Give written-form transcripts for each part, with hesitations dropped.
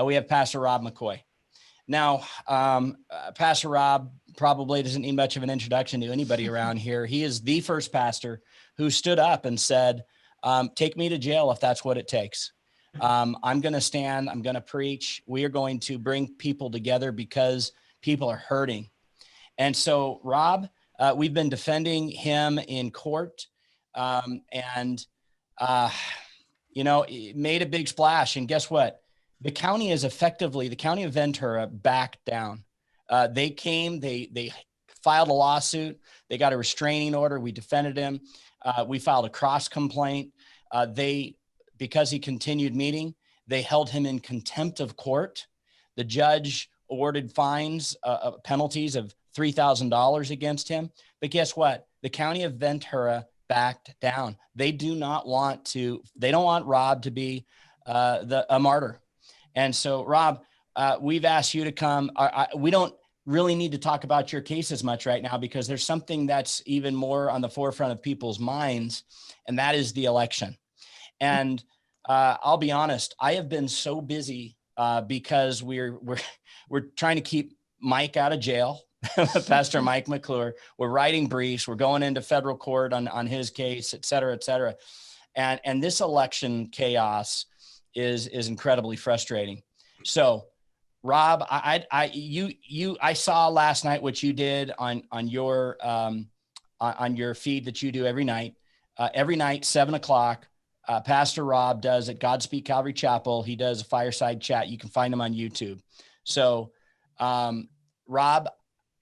we have Pastor Rob McCoy. Now, Pastor Rob probably doesn't need much of an introduction to anybody around here. He is the first pastor who stood up and said, take me to jail if that's what it takes. I'm going to stand, I'm going to preach. We are going to bring people together because people are hurting. And so, Rob, we've been defending him in court, and it made a big splash. And guess what? The county the county of Ventura backed down. They came, they filed a lawsuit. They got a restraining order. We defended him. We filed a cross complaint. Because he continued meeting, they held him in contempt of court. The judge awarded fines, penalties of $3,000 against him. But guess what? The county of Ventura backed down. They don't want Rob to be a martyr. And so, Rob, we've asked you to come. We don't really need to talk about your case as much right now because there's something that's even more on the forefront of people's minds, and that is the election. And I'll be honest, I have been so busy because we're trying to keep Mike out of jail, Pastor Mike McClure. We're writing briefs. We're going into federal court on his case, et cetera, et cetera. And this election chaos is incredibly frustrating. So, Rob, I saw last night what you did on your feed that you do every night. Every night, 7:00. Pastor Rob does at Godspeak Calvary Chapel. He does a fireside chat. You can find him on YouTube. So, Rob,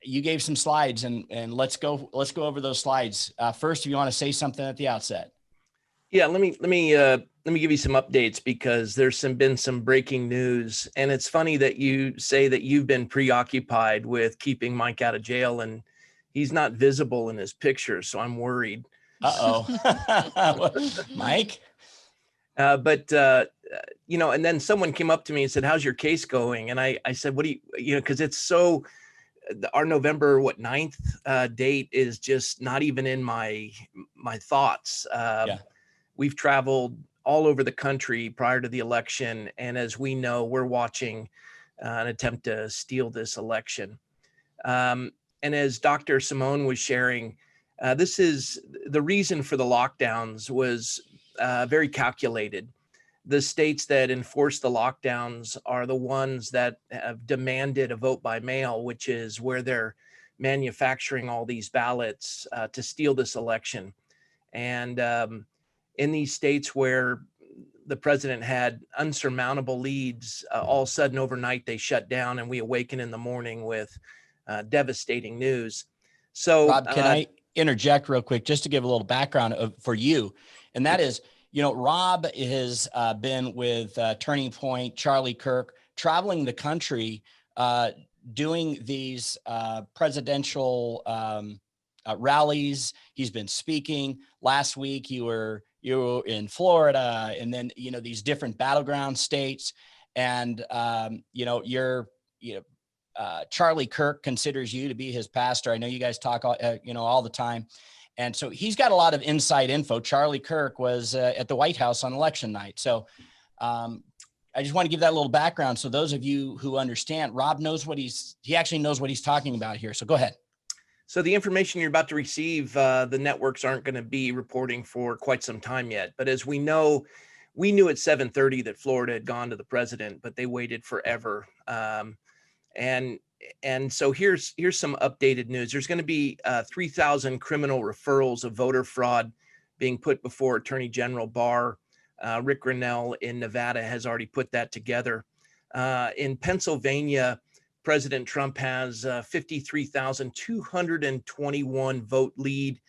you gave some slides, and let's go over those slides. First, if you want to say something at the outset. Yeah, let me give you some updates because there's been some breaking news, and it's funny that you say that you've been preoccupied with keeping Mike out of jail, and he's not visible in his picture, so I'm worried. Mike. But and then someone came up to me and said, "How's your case going?" And I said, "What do you because it's so." Our November 9th date is just not even in my thoughts. We've traveled all over the country prior to the election. And as we know, we're watching an attempt to steal this election. And as Dr. Simone was sharing, this is the reason for the lockdowns was very calculated. The states that enforce the lockdowns are the ones that have demanded a vote by mail, which is where they're manufacturing all these ballots to steal this election. And in these states where the president had unsurmountable leads, all of a sudden overnight they shut down, and we awaken in the morning with devastating news. So, Rob, can I interject real quick just to give a little background for you? And that is, Rob has been with Turning Point, Charlie Kirk, traveling the country, doing these presidential rallies. He's been speaking. Last week, you were in Florida, and then these different battleground states. And Charlie Kirk considers you to be his pastor. I know you guys talk all the time. And so he's got a lot of inside info. Charlie Kirk was at the White House on election night. So I just want to give that little background. So those of you who understand, Rob knows he actually knows what he's talking about here. So go ahead. So the information you're about to receive, the networks aren't going to be reporting for quite some time yet. But as we know, we knew at 7:30 that Florida had gone to the president, but they waited forever. And so here's some updated news. There's going to be 3,000 criminal referrals of voter fraud being put before Attorney General Barr. Rick Grinnell in Nevada has already put that together. In Pennsylvania, President Trump has 53,221 vote lead,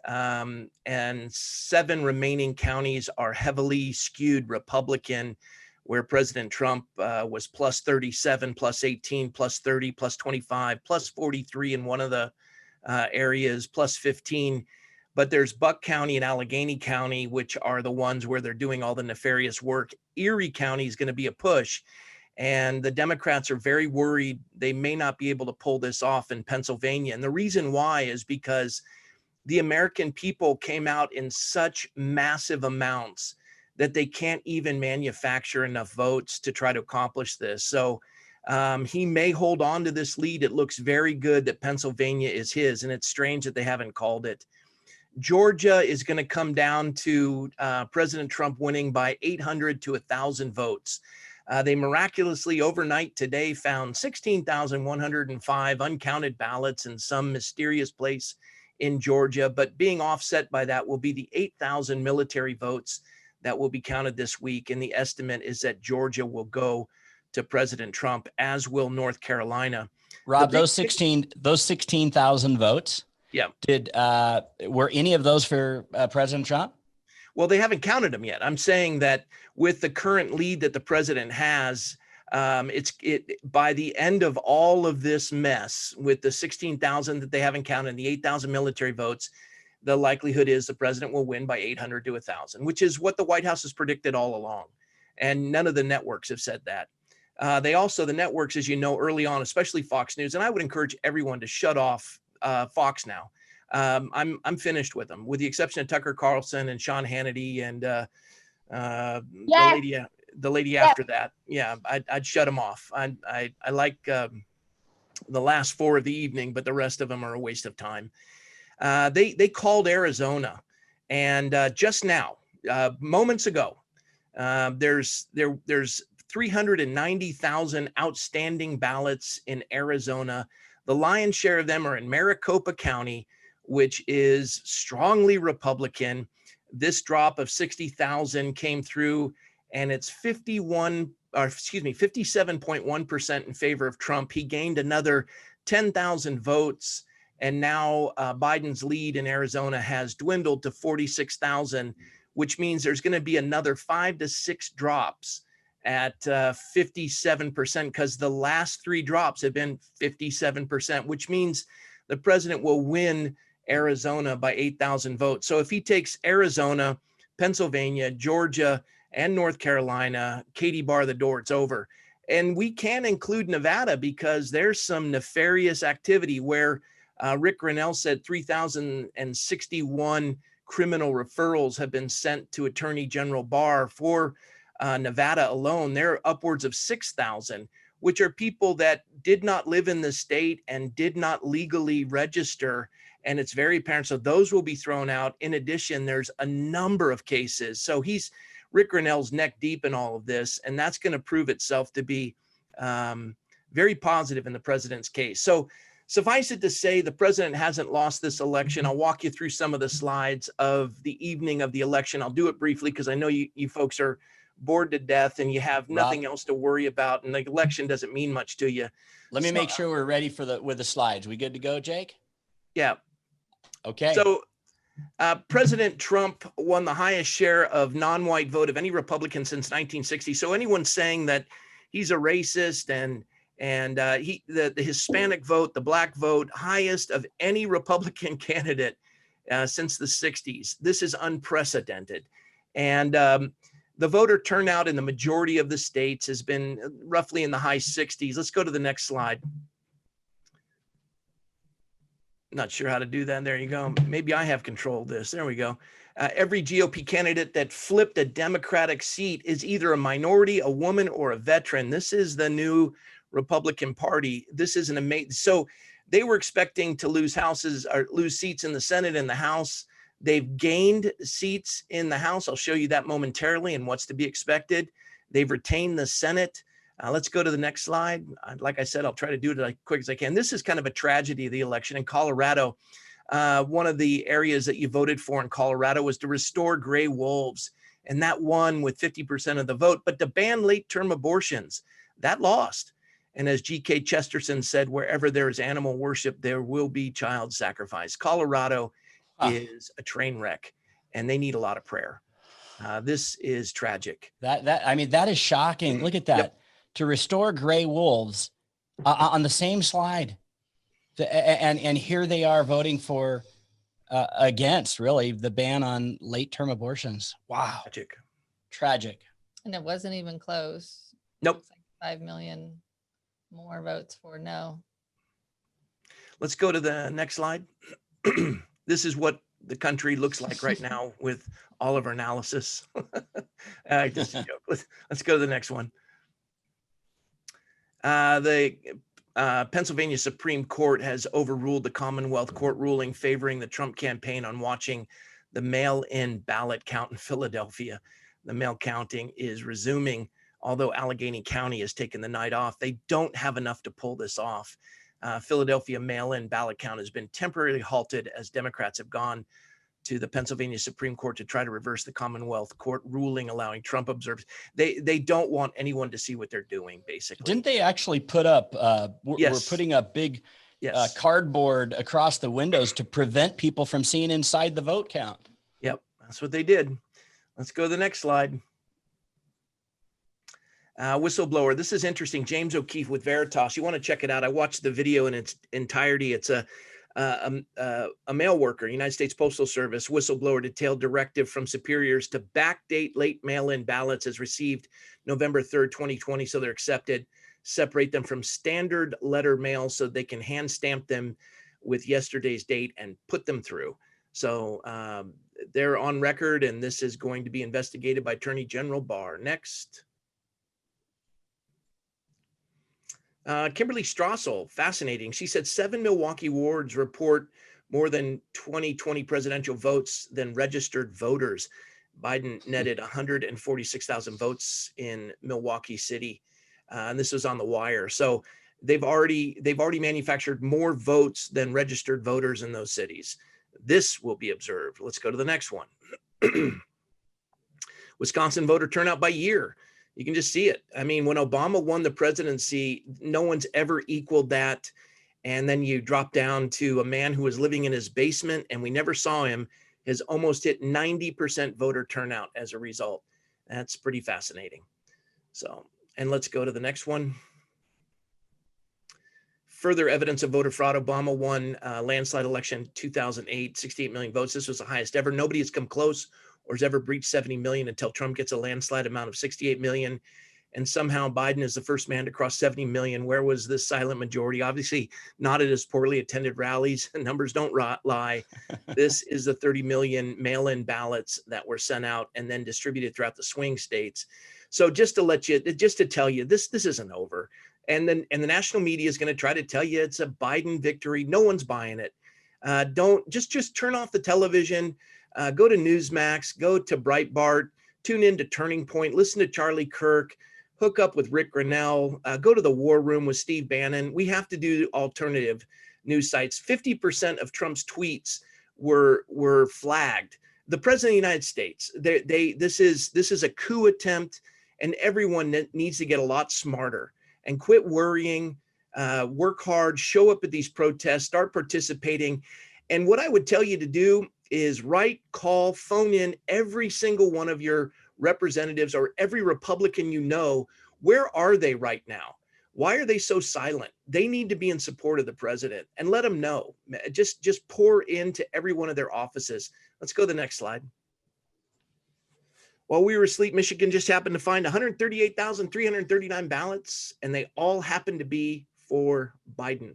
and 7 remaining counties are heavily skewed Republican, where President Trump was plus 37, plus 18, plus 30, plus 25, plus 43 in one of the areas, plus 15. But there's Buck County and Allegheny County, which are the ones where they're doing all the nefarious work. Erie County is going to be a push. And the Democrats are very worried they may not be able to pull this off in Pennsylvania. And the reason why is because the American people came out in such massive amounts that they can't even manufacture enough votes to try to accomplish this. So he may hold on to this lead. It looks very good that Pennsylvania is his, and it's strange that they haven't called it. Georgia is going to come down to President Trump winning by 800 to 1,000 votes. They miraculously overnight today found 16,105 uncounted ballots in some mysterious place in Georgia, but being offset by that will be the 8,000 military votes that will be counted this week. And the estimate is that Georgia will go to President Trump, as will North Carolina. Rob, those 16,000 votes. Yeah. Were any of those for President Trump? Well, they haven't counted them yet. I'm saying that with the current lead that the president has, by the end of all of this mess with the 16,000 that they haven't counted, the 8,000 military votes, the likelihood is the president will win by 800 to 1,000, which is what the White House has predicted all along. And none of the networks have said that. The networks, as you know, early on, especially Fox News, and I would encourage everyone to shut off Fox now. I'm finished with them, with the exception of Tucker Carlson and Sean Hannity and the lady after that. Yeah, I'd shut them off. I like the last four of the evening, but the rest of them are a waste of time. They called Arizona, and just now, moments ago, there's 390,000 outstanding ballots in Arizona. The lion's share of them are in Maricopa County, which is strongly Republican. This drop of 60,000 came through, and it's 57.1% in favor of Trump. He gained another 10,000 votes, and now Biden's lead in Arizona has dwindled to 46,000, which means there's going to be another 5 to 6 drops at 57%, because the last 3 drops have been 57%, which means the president will win Arizona by 8,000 votes. So if he takes Arizona, Pennsylvania, Georgia, and North Carolina, Katie, bar the door, it's over. And we can include Nevada, because there's some nefarious activity where Rick Grinnell said 3,061 criminal referrals have been sent to Attorney General Barr for Nevada alone. There are upwards of 6,000, which are people that did not live in the state and did not legally register. And it's very apparent. So those will be thrown out. In addition, there's a number of cases. So Rick Grinnell's neck deep in all of this, and that's going to prove itself to be very positive in the president's case. So suffice it to say, the president hasn't lost this election. I'll walk you through some of the slides of the evening of the election. I'll do it briefly because I know you folks are bored to death and you have nothing else to worry about, and the election doesn't mean much to you. Let me make sure we're ready with the slides. We good to go, Jake? Yeah. Okay. So President Trump won the highest share of non-white vote of any Republican since 1960. So anyone saying that he's a racist and the Hispanic vote, the black vote, highest of any Republican candidate since the 60s. This is unprecedented. And the voter turnout in the majority of the states has been roughly in the high 60s. Let's go to the next slide. Not sure how to do that. There you go. Maybe I have control of this. There we go. Every GOP candidate that flipped a Democratic seat is either a minority, a woman, or a veteran. This is the new Republican Party. This is an amazing. So they were expecting to lose seats in the Senate and the House. They've gained seats in the House. I'll show you that momentarily and what's to be expected. They've retained the Senate. Let's go to the next slide. Like I said, I'll try to do it as quick as I can. This is kind of a tragedy of the election in Colorado. One of the areas that you voted for in Colorado was to restore gray wolves, and that won with 50% of the vote. But to ban late-term abortions, that lost. And as G.K. Chesterton said, wherever there is animal worship, there will be child sacrifice. Colorado is a train wreck, and they need a lot of prayer. This is tragic. That is shocking. Look at that. Yep. To restore gray wolves on the same slide. And here they are voting for against really the ban on late-term abortions. Wow. Tragic. And it wasn't even close. Nope. It's like 5 million more votes for no. Let's go to the next slide. This is what the country looks like right now with all of our analysis. Just a joke. Let's go to the next one. The Pennsylvania Supreme Court has overruled the Commonwealth Court ruling favoring the Trump campaign on watching the mail-in ballot count in Philadelphia. The mail counting is resuming, although Allegheny County has taken the night off. They don't have enough to pull this off. Philadelphia mail-in ballot count has been temporarily halted as Democrats have gone to the Pennsylvania Supreme Court to try to reverse the Commonwealth Court ruling allowing Trump observers. They don't want anyone to see what they're doing, basically. Didn't they actually put up, we're Yes. putting up big Yes. cardboard across the windows to prevent people from seeing inside the vote count? Yep, that's what they did. Let's go to the next slide. Whistleblower. This is interesting. James O'Keefe with Veritas. You want to check it out. I watched the video in its entirety. It's a mail worker, United States Postal Service whistleblower detailed directive from superiors to backdate late mail-in ballots as received November 3rd, 2020. So they're accepted, separate them from standard letter mail so they can hand stamp them with yesterday's date and put them through. So they're on record, and this is going to be investigated by Attorney General Barr. Next. Kimberly Strassel, fascinating. She said 7 Milwaukee wards report more than 2020 presidential votes than registered voters. Biden netted 146,000 votes in Milwaukee City, and this was on the wire. So they've already manufactured more votes than registered voters in those cities. This will be observed. Let's go to the next one. Wisconsin voter turnout by year. You can just see it. I mean, when Obama won the presidency, no one's ever equaled that. And then you drop down to a man who was living in his basement and we never saw him, has almost hit 90% voter turnout as a result. That's pretty fascinating. So, and let's go to the next one. Further evidence of voter fraud. Obama won landslide election 2008, 68 million votes. This was the highest ever. Nobody has come close or has ever breached 70 million until Trump gets a landslide amount of 68 million. And somehow Biden is the first man to cross 70 million. Where was this silent majority? Obviously not at his poorly attended rallies. Numbers don't lie. This is the 30 million mail-in ballots that were sent out and then distributed throughout the swing states. So just to tell you, this isn't over. And the national media is going to try to tell you it's a Biden victory. No one's buying it. Don't just turn off the television. Go to Newsmax, go to Breitbart, tune in to Turning Point, listen to Charlie Kirk, hook up with Rick Grinnell, go to the War Room with Steve Bannon. We have to do alternative news sites. 50% of Trump's tweets were flagged. The president of the United States, this is a coup attempt, and everyone needs to get a lot smarter and quit worrying, work hard, show up at these protests, start participating. And what I would tell you to do is write, call, phone in every single one of your representatives or every Republican you know. Where are they right now? Why are they so silent? They need to be in support of the president, and let them know. Just pour into every one of their offices. Let's go to the next slide. While we were asleep, Michigan just happened to find 138,339 ballots, and they all happened to be for Biden.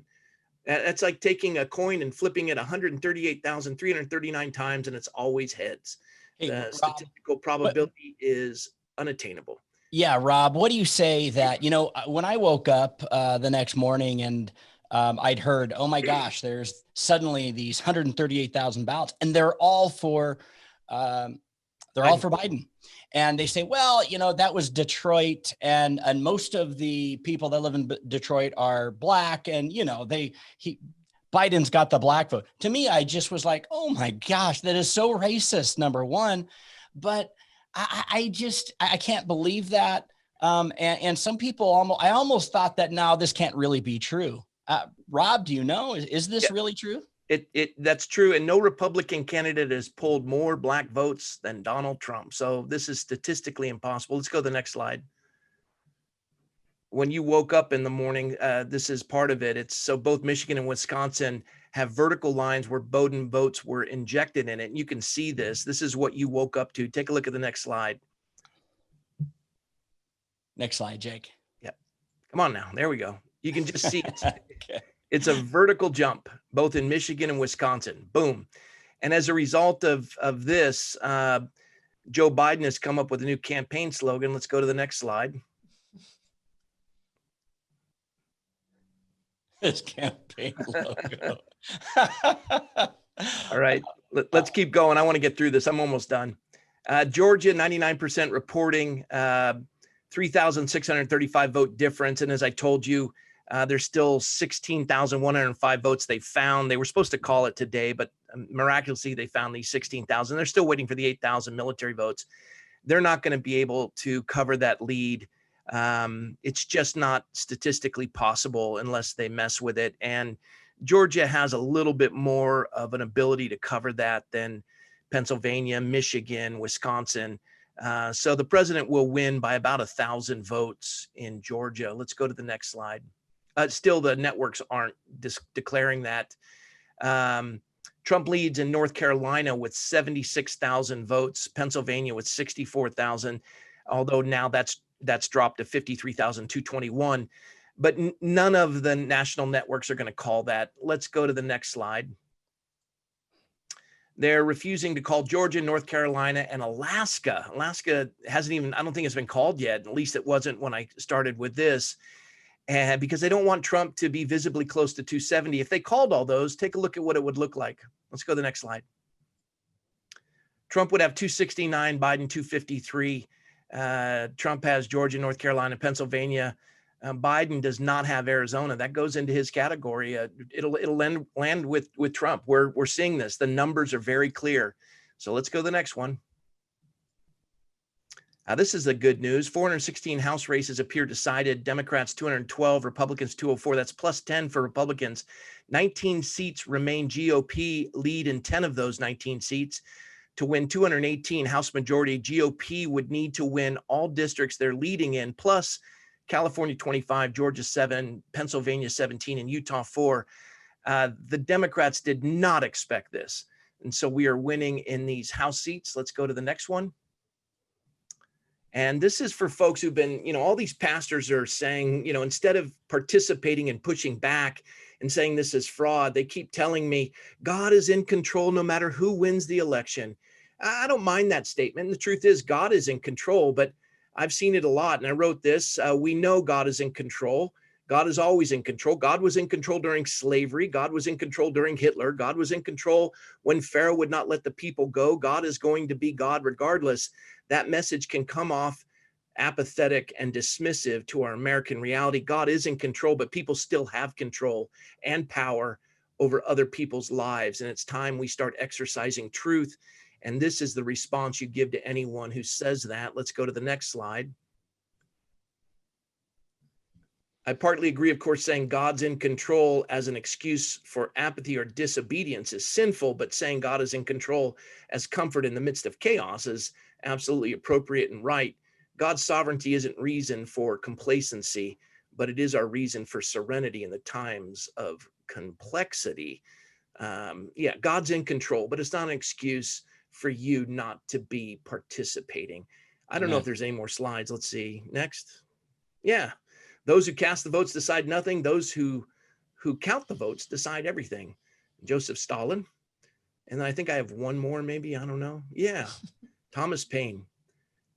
That's like taking a coin and flipping it 138,339 times, and it's always heads. Hey, The Rob, statistical probability is unattainable. Yeah, Rob, what do you say that, when I woke up the next morning and I'd heard, oh my gosh, there's suddenly these 138,000 ballots, and they're all for Biden. And they say, well, that was Detroit, and most of the people that live in Detroit are black, and Biden's got the black vote. To me, I just was like, oh my gosh, that is so racist, number one. But I can't believe that. And some people I almost thought that now this can't really be true. Rob, do you know, is this really true? That's true. And no Republican candidate has pulled more black votes than Donald Trump. So this is statistically impossible. Let's go to the next slide. When you woke up in the morning, this is part of it. It's so both Michigan and Wisconsin have vertical lines where Biden votes were injected in it. And you can see this. This is what you woke up to. Take a look at the next slide. Next slide, Jake. Yep. Come on now. There we go. You can just see it. Okay. It's a vertical jump, both in Michigan and Wisconsin. Boom. And as a result of this, Joe Biden has come up with a new campaign slogan. Let's go to the next slide. His campaign logo. All right, let's keep going. I want to get through this. I'm almost done. Georgia, 99% reporting, 3,635 vote difference. And as I told you, there's still 16,105 votes they found. They were supposed to call it today, but miraculously they found these 16,000. They're still waiting for the 8,000 military votes. They're not going to be able to cover that lead. It's just not statistically possible unless they mess with it. And Georgia has a little bit more of an ability to cover that than Pennsylvania, Michigan, Wisconsin. So the president will win by about 1,000 votes in Georgia. Let's go to the next slide. Still, the networks aren't declaring that. Trump leads in North Carolina with 76,000 votes, Pennsylvania with 64,000, although now that's dropped to 53,221. But none of the national networks are going to call that. Let's go to the next slide. They're refusing to call Georgia, North Carolina, and Alaska. Alaska hasn't even, I don't think it's been called yet. At least it wasn't when I started with this. And because they don't want Trump to be visibly close to 270. If they called all those, take a look at what it would look like. Let's go to the next slide. Trump would have 269, Biden 253. Trump has Georgia, North Carolina, Pennsylvania. Biden does not have Arizona. That goes into his category. It'll land with Trump. We're seeing this. The numbers are very clear. So let's go to the next one. This is the good news. 416 House races appear decided. Democrats 212, Republicans 204. That's plus 10 for Republicans. 19 seats remain GOP lead in 10 of those 19 seats. To win 218 House majority, GOP would need to win all districts they're leading in, plus California 25, Georgia 7, Pennsylvania 17, and Utah 4. The Democrats did not expect this. And so we are winning in these House seats. Let's go to the next one. And this is for folks who've been, all these pastors are saying, instead of participating and pushing back and saying this is fraud, they keep telling me God is in control no matter who wins the election. I don't mind that statement. The truth is God is in control, but I've seen it a lot. And I wrote this, we know God is in control. God is always in control. God was in control during slavery. God was in control during Hitler. God was in control when Pharaoh would not let the people go. God is going to be God regardless. That message can come off apathetic and dismissive to our American reality. God is in control, but people still have control and power over other people's lives. And it's time we start exercising truth. And this is the response you give to anyone who says that. Let's go to the next slide. I partly agree, of course, saying God's in control as an excuse for apathy or disobedience is sinful, but saying God is in control as comfort in the midst of chaos is absolutely appropriate and right. God's sovereignty isn't reason for complacency, but it is our reason for serenity in the times of complexity. God's in control, but it's not an excuse for you not to be participating. I don't know if there's any more slides. Let's see. Next. Yeah. Those who cast the votes decide nothing. Those who count the votes decide everything. Joseph Stalin. And I think I have one more, maybe. I don't know. Yeah. Thomas Paine.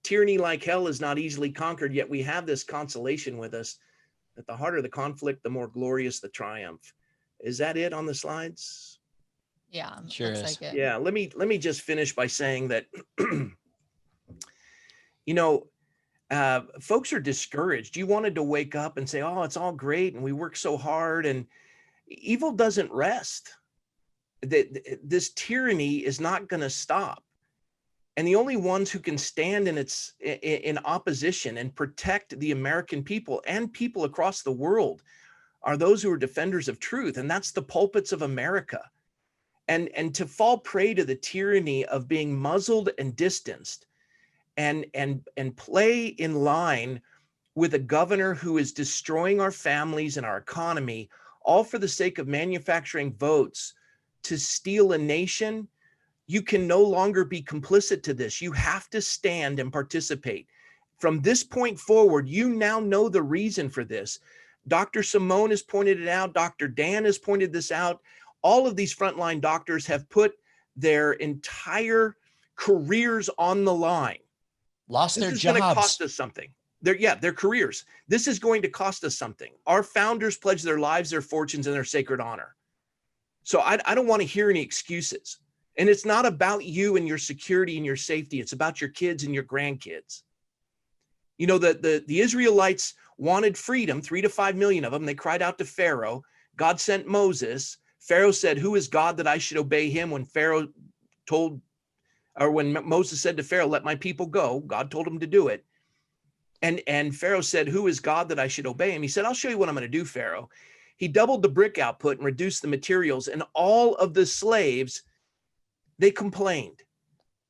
Tyranny like hell is not easily conquered, yet we have this consolation with us that the harder the conflict, the more glorious the triumph. Is that it on the slides? Yeah, Sure looks is. like it. Yeah, let me just finish by saying that, folks are discouraged. You wanted to wake up and say, oh, it's all great, and we work so hard, and evil doesn't rest. This tyranny is not going to stop. And the only ones who can stand in opposition and protect the American people and people across the world are those who are defenders of truth. And that's the pulpits of America. And to fall prey to the tyranny of being muzzled and distanced and play in line with a governor who is destroying our families and our economy, all for the sake of manufacturing votes to steal a nation, you can no longer be complicit to this. You have to stand and participate. From this point forward, you now know the reason for this. Dr. Simone has pointed it out. Dr. Dan has pointed this out. All of these frontline doctors have put their entire careers on the line. Lost This their is going to cost jobs. us something. Their careers. This is going to cost us something. Our founders pledged their lives, their fortunes, and their sacred honor. So I don't want to hear any excuses. And it's not about you and your security and your safety. It's about your kids and your grandkids. You know, the Israelites wanted freedom, 3 to 5 million of them. They cried out to Pharaoh. God sent Moses. Pharaoh said, "Who is God that I should obey him?" When when Moses said to Pharaoh, "Let my people go," God told him to do it. And Pharaoh said, "Who is God that I should obey him?" He said, "I'll show you what I'm going to do, Pharaoh." He doubled the brick output and reduced the materials, and all of the slaves, they complained.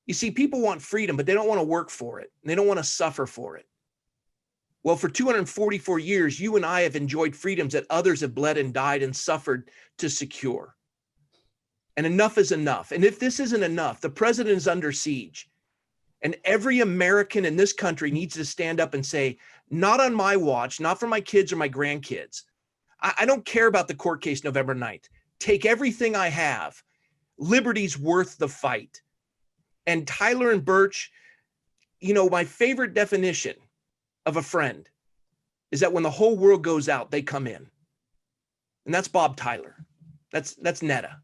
You see, people want freedom, but they don't want to work for it. They don't want to suffer for it. Well, for 244 years, you and I have enjoyed freedoms that others have bled and died and suffered to secure. And enough is enough. And if this isn't enough, the president is under siege. And every American in this country needs to stand up and say, not on my watch, not for my kids or my grandkids. I don't care about the court case November 9th. Take everything I have. Liberty's worth the fight. And Tyler and Birch, you know, my favorite definition of a friend is that when the whole world goes out, they come in. And that's Bob Tyler. That's Netta.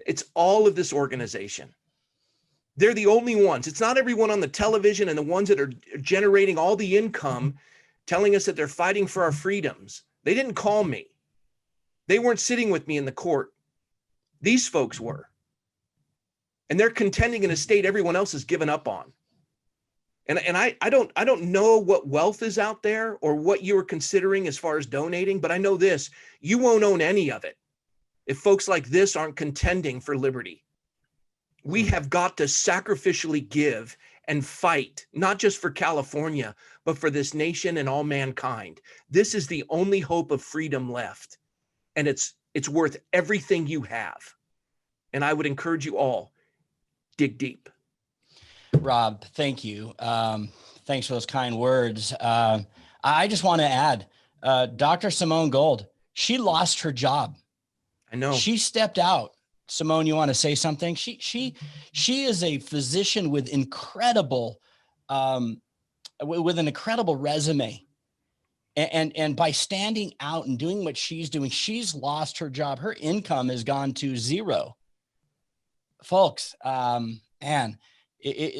It's all of this organization. They're the only ones. It's not everyone on the television and the ones that are generating all the income telling us that they're fighting for our freedoms. They didn't call me. They weren't sitting with me in the court. These folks were. And they're contending in a state everyone else has given up on. And I don't know what wealth is out there or what you are considering as far as donating, but I know this, you won't own any of it if folks like this aren't contending for liberty. We have got to sacrificially give and fight, not just for California, but for this nation and all mankind. This is the only hope of freedom left. And it's worth everything you have. And I would encourage you all, dig deep. Rob, thank you. Thanks for those kind words. I just want to add, Dr. Simone Gold, she lost her job. I know. She stepped out. Simone, you want to say something? She is a physician with incredible, with an incredible resume. And by standing out and doing what she's doing, she's lost her job. Her income has gone to zero. Folks, man,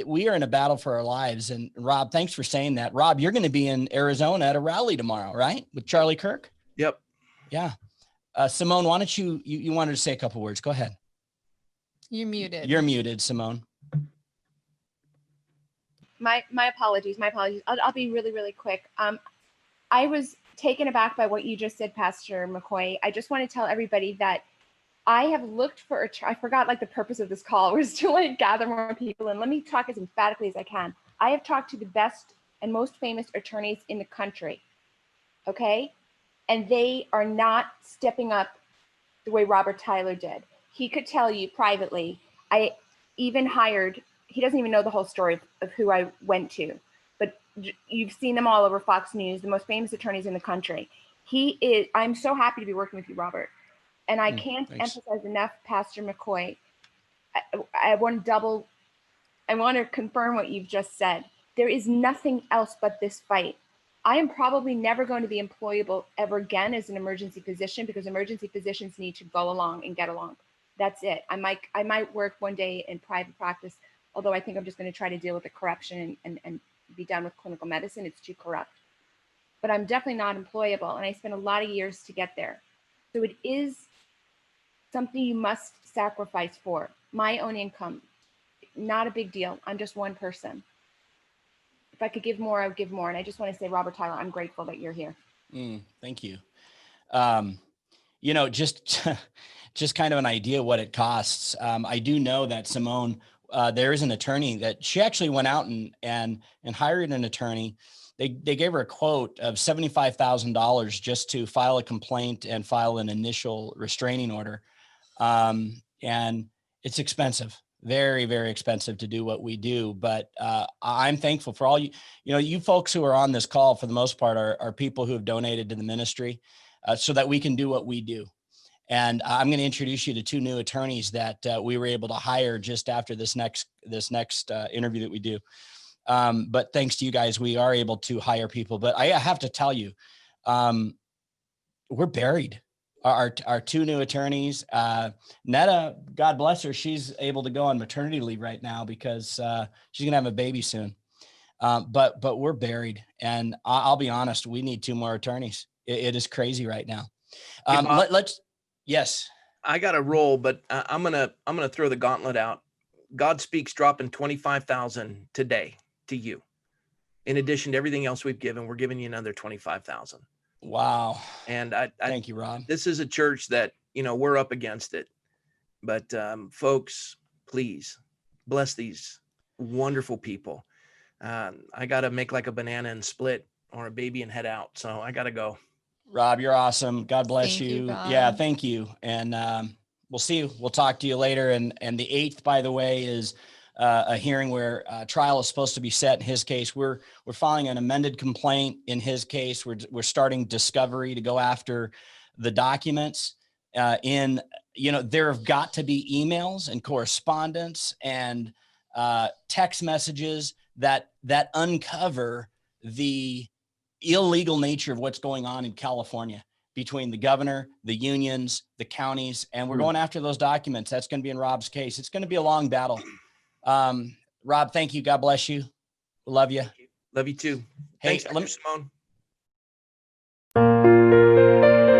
we are in a battle for our lives. And Rob, thanks for saying that. Rob, you're going to be in Arizona at a rally tomorrow, right? With Charlie Kirk? Yep. Yeah. Simone, why don't you wanted to say a couple words. Go ahead. You're muted. You're muted, Simone. My apologies. I'll be really, really quick. I was taken aback by what you just said, Pastor McCoy. I just want to tell everybody that I have looked for I forgot like the purpose of this call was to like gather more people. And let me talk as emphatically as I can. I have talked to the best and most famous attorneys in the country. Okay. And they are not stepping up the way Robert Tyler did. He could tell you privately, I even hired, he doesn't even know the whole story of who I went to, but you've seen them all over Fox News, the most famous attorneys in the country. I'm so happy to be working with you, Robert. And I can't emphasize enough, Pastor McCoy. I want to confirm what you've just said. There is nothing else but this fight. I am probably never going to be employable ever again as an emergency physician because emergency physicians need to go along and get along. That's it. I might work one day in private practice, although I think I'm just going to try to deal with the corruption and be done with clinical medicine. It's too corrupt. But I'm definitely not employable, and I spent a lot of years to get there. So it is something you must sacrifice for. My own income, not a big deal. I'm just one person. If I could give more, I would give more. And I just want to say, Robert Tyler, I'm grateful that you're here. Thank you. You know, just kind of an idea what it costs. I do know that Simone, there is an attorney that she actually went out and hired an attorney. They gave her a quote of $75,000 just to file a complaint and file an initial restraining order. And it's expensive, very, very expensive to do what we do. But I'm thankful for all you folks who are on this call for the most part are people who have donated to the ministry so that we can do what we do. And I'm going to introduce you to 2 new attorneys that we were able to hire just after this next interview that we do. But thanks to you guys, we are able to hire people. But I have to tell you, we're buried. Our 2 new attorneys, Netta, God bless her, she's able to go on maternity leave right now because she's gonna have a baby soon. But we're buried, and I'll be honest, we need 2 more attorneys. It is crazy right now. Hey, Bob, Let's yes. I got a roll, but I'm gonna throw the gauntlet out. Godspeak's dropping 25,000 today to you. In addition to everything else we've given, we're giving you another 25,000. Wow. And Thank you, Rob. This is a church that, we're up against it, but folks, please bless these wonderful people. I got to make like a banana and split, or a baby and head out. So I got to go. Rob, you're awesome. God bless Thank you, Yeah, Bob. thank you. And we'll see you. We'll talk to you later. And the 8th, by the way, is a hearing where trial is supposed to be set in his case. We're filing an amended complaint in his case. We're starting discovery to go after the documents. There have got to be emails and correspondence and text messages that uncover the illegal nature of what's going on in California between the governor, the unions, the counties, and we're going after those documents. That's going to be in Rob's case. It's going to be a long battle. Rob, thank you. God bless you. Love you. Love you too. Hey, Thanks, Dr. Simone.